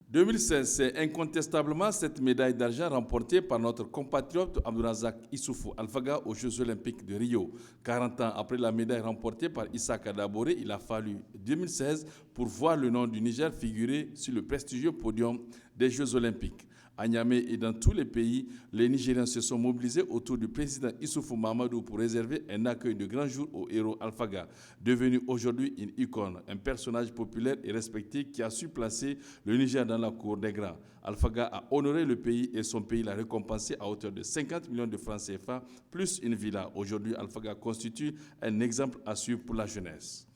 2016, c'est incontestablement cette médaille d'argent remportée par notre compatriote Abdourazak Issoufou Alfaga aux Jeux Olympiques de Rio. 40 ans après la médaille remportée par Issaka Daboré, il a fallu 2016 pour voir le nom du Niger figurer sur le prestigieux podium des Jeux Olympiques. À Niamey et dans tous les pays, les Nigériens se sont mobilisés autour du président Issoufou Mahamadou pour réserver un accueil de grand jour au héros Alfaga, devenu aujourd'hui une icône, un personnage populaire et respecté qui a su placer le Niger dans la cour des grands. Alfaga a honoré le pays et son pays l'a récompensé à hauteur de 50 millions de francs CFA, plus une villa. Aujourd'hui, Alfaga constitue un exemple à suivre pour la jeunesse.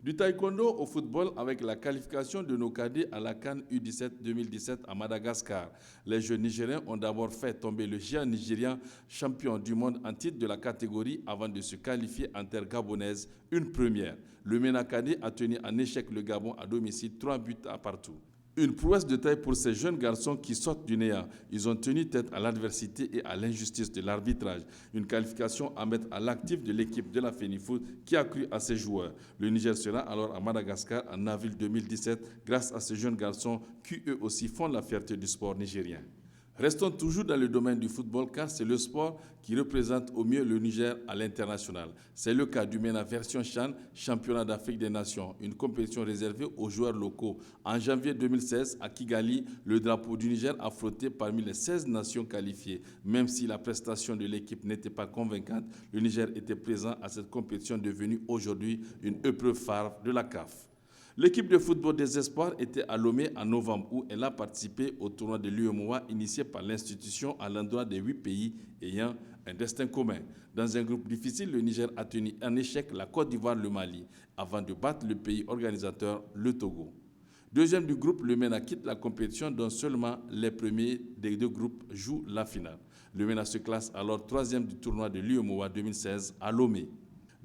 Du taekwondo au football avec la qualification de nos cadets à la CAN U17 2017 à Madagascar. Les jeunes Nigériens ont d'abord fait tomber le géant nigérien, champion du monde en titre de la catégorie avant de se qualifier en terre gabonaise, une première. Le MENA cadet a tenu en échec le Gabon à domicile, 3 buts à partout. Une prouesse de taille pour ces jeunes garçons qui sortent du néant. Ils ont tenu tête à l'adversité et à l'injustice de l'arbitrage. Une qualification à mettre à l'actif de l'équipe de la FENIFOOT qui a cru à ses joueurs. Le Niger sera alors à Madagascar en avril 2017 grâce à ces jeunes garçons qui eux aussi font la fierté du sport nigérien. Restons toujours dans le domaine du football car c'est le sport qui représente au mieux le Niger à l'international. C'est le cas du MENA version CHAN, championnat d'Afrique des Nations, une compétition réservée aux joueurs locaux. En janvier 2016, à Kigali, le drapeau du Niger a flotté parmi les 16 nations qualifiées. Même si la prestation de l'équipe n'était pas convaincante, le Niger était présent à cette compétition devenue aujourd'hui une épreuve phare de la CAF. L'équipe de football des espoirs était à Lomé en novembre où elle a participé au tournoi de l'UEMOA initié par l'institution à l'endroit des 8 pays ayant un destin commun. Dans un groupe difficile, le Niger a tenu en échec la Côte d'Ivoire, le Mali, avant de battre le pays organisateur, le Togo. Deuxième du groupe, le MENA quitte la compétition dont seulement les premiers des deux groupes jouent la finale. Le MENA se classe alors troisième du tournoi de l'UEMOA 2016 à Lomé.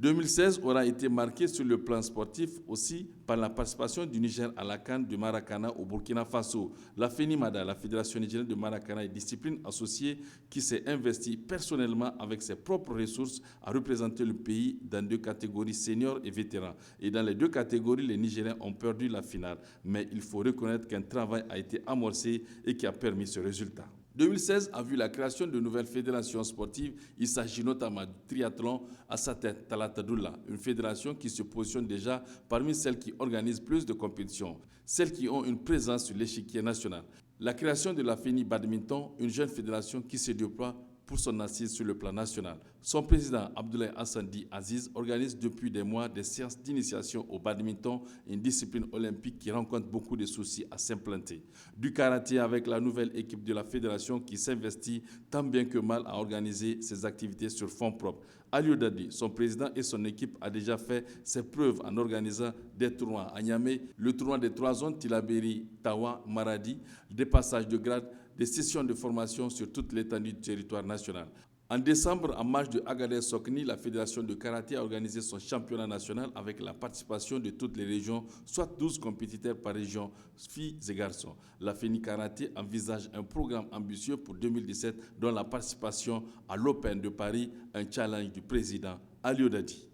2016 aura été marqué sur le plan sportif aussi par la participation du Niger à la CAN de Maracana au Burkina Faso. La FENIMADA, la Fédération nigérienne de Maracana et discipline associée qui s'est investie personnellement avec ses propres ressources à représenter le pays dans 2 catégories seniors et vétérans. Et dans les 2 catégories, les Nigériens ont perdu la finale. Mais il faut reconnaître qu'un travail a été amorcé et qui a permis ce résultat. 2016 a vu la création de nouvelles fédérations sportives. Il s'agit notamment du triathlon à sa tête, Talata Doula, une fédération qui se positionne déjà parmi celles qui organisent plus de compétitions, celles qui ont une présence sur l'échiquier national. La création de la FENI Badminton, une jeune fédération qui se déploie pour son assise sur le plan national. Son président, Abdoulaye Hassandi Aziz, organise depuis des mois des séances d'initiation au badminton, une discipline olympique qui rencontre beaucoup de soucis à s'implanter. Du karaté avec la nouvelle équipe de la fédération qui s'investit tant bien que mal à organiser ses activités sur fonds propres. Aliou Dadi, son président et son équipe a déjà fait ses preuves en organisant des tournois à Niamey, le tournoi des 3 zones Tilaberi, Tawa, Maradi, des passages de grade, des sessions de formation sur toute l'étendue du territoire national. En décembre, en marge de Agadez Sokni, la Fédération de karaté a organisé son championnat national avec la participation de toutes les régions, soit 12 compétiteurs par région, filles et garçons. La FENI Karaté envisage un programme ambitieux pour 2017 dont la participation à l'Open de Paris, un challenge du président Aliou Dadi.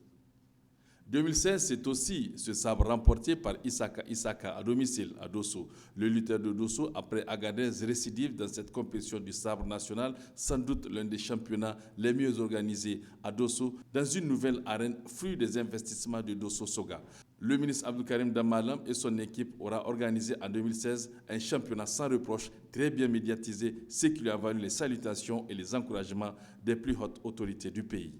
2016, c'est aussi ce sabre remporté par Issaka à domicile à Dosso. Le lutteur de Dosso, après Agadez, récidive dans cette compétition du sabre national, sans doute l'un des championnats les mieux organisés à Dosso, dans une nouvelle arène, fruit des investissements de Dosso Soga. Le ministre Abdou Karim Damalam et son équipe aura organisé en 2016 un championnat sans reproche, très bien médiatisé, ce qui lui a valu les salutations et les encouragements des plus hautes autorités du pays.